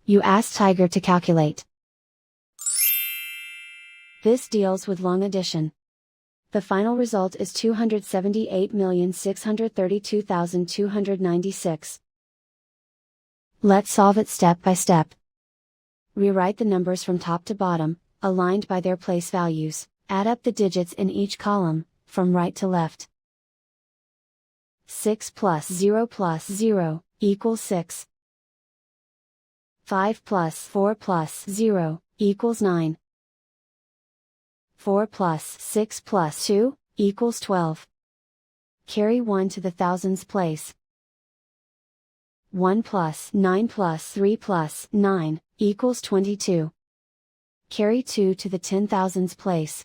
You ask Tiger to calculate. This deals with long addition. The final result is 278,632,296. Let's solve it step by step. Rewrite the numbers from top to bottom, aligned by their place values. Add up the digits in each column, from right to left. 6 plus 0 equals 6. 5 plus 4 plus 0 equals 9. 4 plus 6 plus 2 equals 12. Carry 1 to the thousands place. 1 plus 9 plus 3 plus 9 equals 22. Carry 2 to the 10,000s place.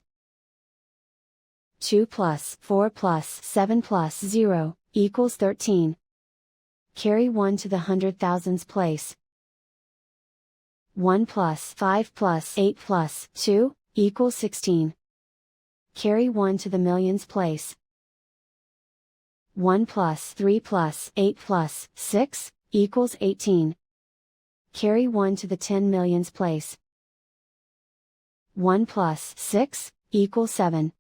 2 plus 4 plus 7 plus 0 equals 13. Carry 1 to the 100,000s place. 1 plus 5 plus 8 plus 2 equals 16. Carry 1 to the millions place. 1 plus 3 plus 8 plus 6 equals 18. Carry 1 to the 10 millions place. 1 plus 6 equals 7.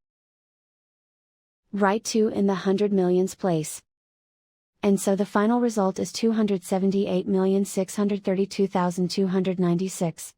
Write 2 in the 100 millions place. And so the final result is 278,632,296.